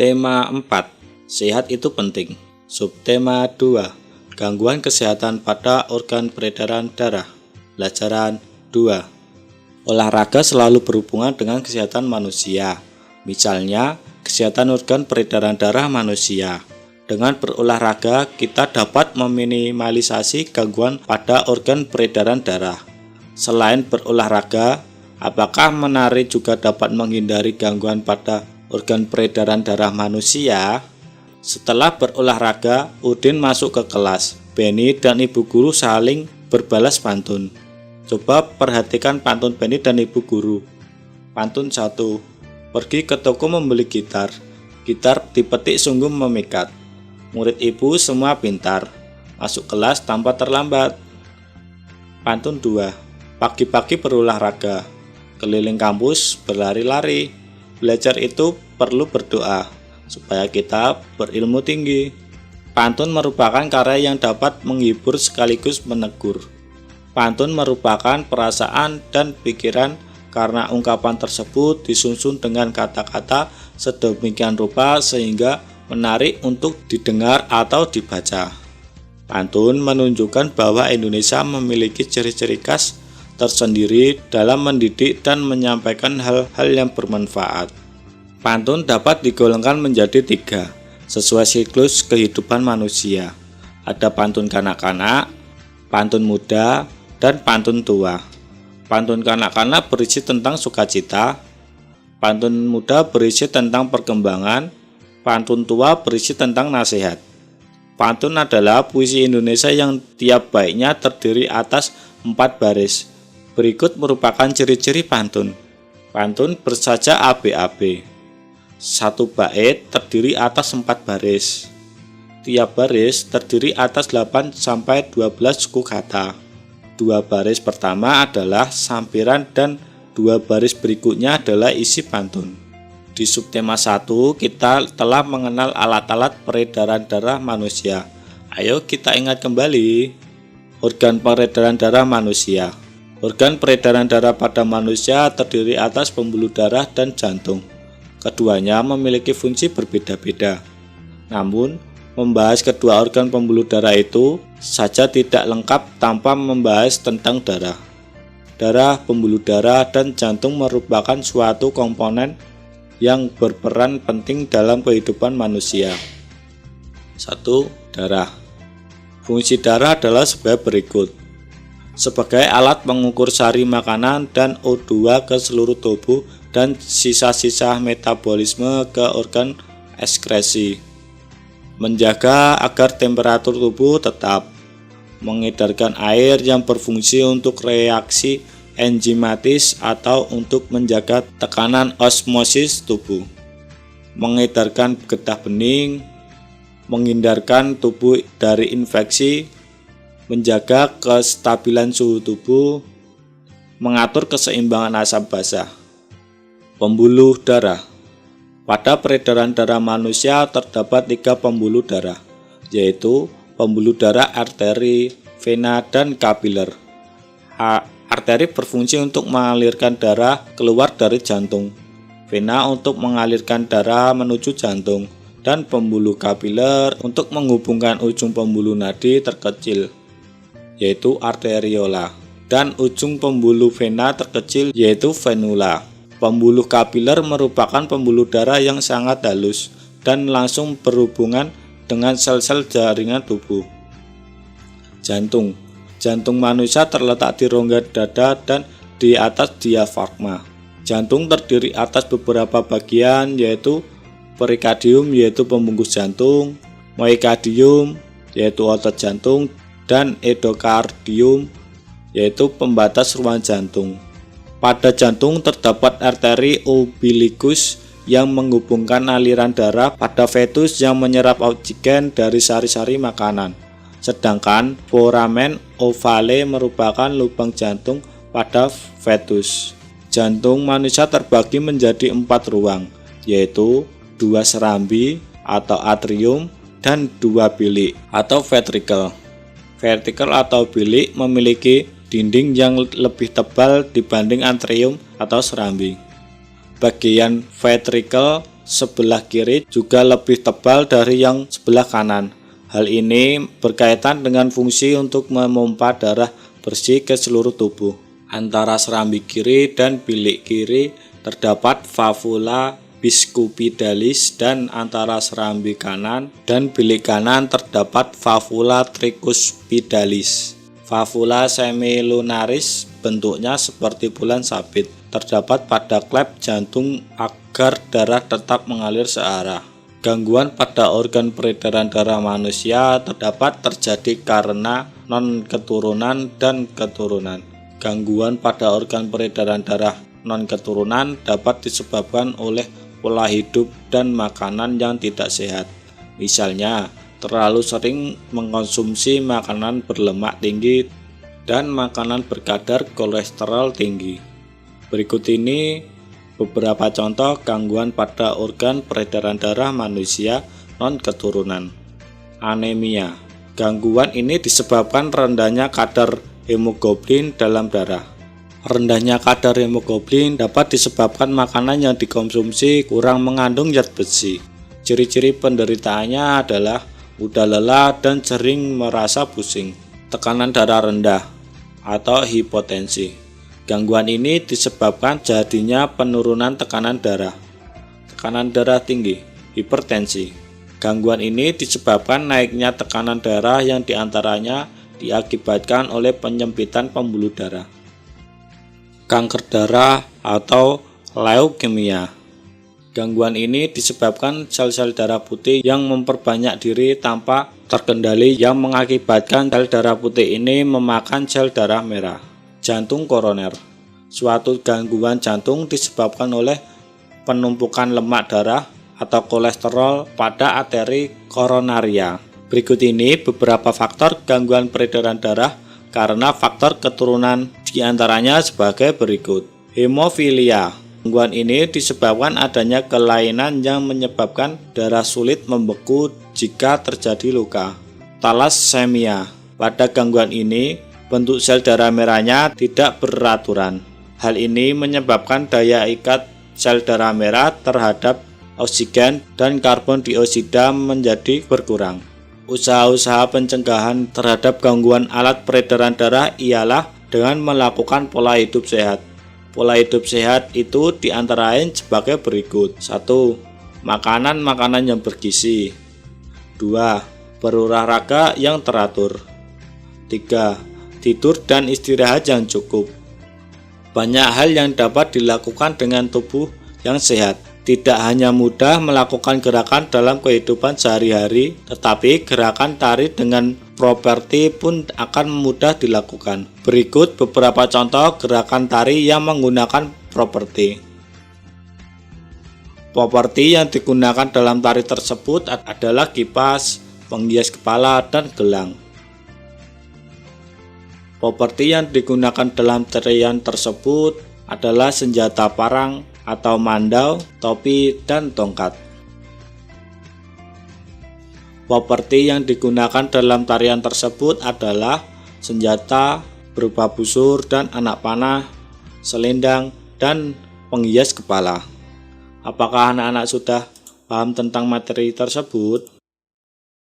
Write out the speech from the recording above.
Tema 4. Sehat itu penting. Subtema 2. Gangguan kesehatan pada organ peredaran darah. Pelajaran 2. Olahraga selalu berhubungan dengan kesehatan manusia. Misalnya, kesehatan organ peredaran darah manusia. Dengan berolahraga, kita dapat meminimalisasi gangguan pada organ peredaran darah. Selain berolahraga, apakah menari juga dapat menghindari gangguan pada organ peredaran darah manusia? Setelah berolahraga, Udin masuk ke kelas. Benny dan ibu guru saling berbalas pantun. Coba perhatikan pantun Benny dan ibu guru. Pantun 1. Pergi ke toko membeli gitar. Gitar dipetik sungguh memikat. Murid ibu semua pintar. Masuk kelas tanpa terlambat. Pantun 2. Pagi-pagi berolahraga. Keliling kampus berlari-lari. Belajar itu perlu berdoa supaya kita berilmu tinggi. Pantun merupakan karya yang dapat menghibur sekaligus menegur. Pantun merupakan perasaan dan pikiran karena ungkapan tersebut disusun dengan kata-kata sedemikian rupa sehingga menarik untuk didengar atau dibaca. Pantun menunjukkan bahwa Indonesia memiliki ciri-ciri khas tersendiri dalam mendidik dan menyampaikan hal-hal yang bermanfaat. Pantun dapat digolongkan menjadi 3 sesuai siklus kehidupan manusia. Ada pantun kanak-kanak, pantun muda, dan pantun tua. Pantun kanak-kanak berisi tentang sukacita, pantun muda berisi tentang perkembangan, pantun tua berisi tentang nasihat. Pantun adalah puisi Indonesia yang tiap baitnya terdiri atas 4 baris. Berikut merupakan ciri-ciri pantun. Pantun bersaja ABAB. 1 bait terdiri atas 4 baris. Tiap baris terdiri atas 8 sampai 12 suku kata. 2 baris pertama adalah sampiran dan 2 baris berikutnya adalah isi pantun. Di subtema 1 kita telah mengenal alat-alat peredaran darah manusia. Ayo kita ingat kembali organ peredaran darah manusia. Organ peredaran darah pada manusia terdiri atas pembuluh darah dan jantung. Keduanya memiliki fungsi berbeda-beda. Namun, membahas kedua organ pembuluh darah itu saja tidak lengkap tanpa membahas tentang darah. Darah, pembuluh darah, dan jantung merupakan suatu komponen yang berperan penting dalam kehidupan manusia. 1. Darah. Fungsi darah adalah sebagai berikut. Sebagai alat mengukur sari makanan dan O2 ke seluruh tubuh dan sisa-sisa metabolisme ke organ ekskresi. Menjaga agar temperatur tubuh tetap. Mengedarkan air yang berfungsi untuk reaksi enzimatis atau untuk menjaga tekanan osmosis tubuh. Mengedarkan getah bening. Menghindarkan tubuh dari infeksi. Menjaga kestabilan suhu tubuh, mengatur keseimbangan asam basa. Pembuluh darah. Pada peredaran darah manusia terdapat 3 pembuluh darah, yaitu pembuluh darah arteri, vena, dan kapiler. Arteri berfungsi untuk mengalirkan darah keluar dari jantung, vena untuk mengalirkan darah menuju jantung, dan pembuluh kapiler untuk menghubungkan ujung pembuluh nadi terkecil, yaitu arteriola, dan ujung pembuluh vena terkecil yaitu venula. Pembuluh kapiler merupakan pembuluh darah yang sangat halus dan langsung berhubungan dengan sel-sel jaringan tubuh. Jantung. Jantung manusia terletak di rongga dada dan di atas diafragma. Jantung terdiri atas beberapa bagian yaitu perikardium yaitu pembungkus jantung, myokardium yaitu otot jantung, dan endokardium yaitu pembatas ruang jantung. Pada jantung terdapat arteri umbilikus yang menghubungkan aliran darah pada fetus yang menyerap oksigen dari sari-sari makanan. Sedangkan foramen ovale merupakan lubang jantung pada fetus. Jantung manusia terbagi menjadi 4 ruang, yaitu 2 serambi atau atrium dan 2 bilik atau ventricle. Ventricle atau bilik memiliki dinding yang lebih tebal dibanding atrium atau serambi. Bagian ventricle sebelah kiri juga lebih tebal dari yang sebelah kanan. Hal ini berkaitan dengan fungsi untuk memompa darah bersih ke seluruh tubuh. Antara serambi kiri dan bilik kiri terdapat vavula biscupidalis dan antara serambi kanan dan bilik kanan terdapat vavula tricuspidalis. Vavula semilunaris bentuknya seperti bulan sabit, terdapat pada klep jantung agar darah tetap mengalir searah. Gangguan pada organ peredaran darah manusia terdapat terjadi karena non-keturunan dan keturunan. Gangguan pada organ peredaran darah non-keturunan dapat disebabkan oleh pola hidup dan makanan yang tidak sehat. Misalnya, terlalu sering mengkonsumsi makanan berlemak tinggi dan makanan berkadar kolesterol tinggi. Berikut ini beberapa contoh gangguan pada organ peredaran darah manusia non-keturunan. Anemia. Gangguan ini disebabkan rendahnya kadar hemoglobin dalam darah. Rendahnya kadar hemoglobin dapat disebabkan makanan yang dikonsumsi kurang mengandung zat besi. Ciri-ciri penderitaannya adalah mudah lelah dan sering merasa pusing. Tekanan darah rendah atau hipotensi. Gangguan ini disebabkan jadinya penurunan tekanan darah tinggi, hipertensi. Gangguan ini disebabkan naiknya tekanan darah yang diantaranya diakibatkan oleh penyempitan pembuluh darah. Kanker darah atau leukemia. Gangguan ini disebabkan sel-sel darah putih yang memperbanyak diri tanpa terkendali yang mengakibatkan sel darah putih ini memakan sel darah merah. Jantung koroner. Suatu gangguan jantung disebabkan oleh penumpukan lemak darah atau kolesterol pada arteri koronaria. Berikut ini beberapa faktor gangguan peredaran darah karena faktor keturunan, diantaranya sebagai berikut. Hemofilia. Gangguan ini disebabkan adanya kelainan yang menyebabkan darah sulit membeku jika terjadi luka. Thalassemia. Pada gangguan ini, bentuk sel darah merahnya tidak beraturan. Hal ini menyebabkan daya ikat sel darah merah terhadap oksigen dan karbon dioksida menjadi berkurang. Usaha-usaha pencegahan terhadap gangguan alat peredaran darah ialah dengan melakukan pola hidup sehat. Pola hidup sehat itu diantara lain sebagai berikut. 1. Makanan-makanan yang bergizi. 2. Berolahraga yang teratur. 3. Tidur dan istirahat yang cukup. Banyak hal yang dapat dilakukan dengan tubuh yang sehat. Tidak hanya mudah melakukan gerakan dalam kehidupan sehari-hari, tetapi gerakan tari dengan properti pun akan mudah dilakukan. Berikut beberapa contoh gerakan tari yang menggunakan properti. Properti yang digunakan dalam tari tersebut adalah kipas, penghias kepala, dan gelang. Properti yang digunakan dalam tarian tersebut adalah senjata parang atau mandau, topi, dan tongkat. Properti yang digunakan dalam tarian tersebut adalah senjata berupa busur dan anak panah, selendang, dan penghias kepala. Apakah anak-anak sudah paham tentang materi tersebut?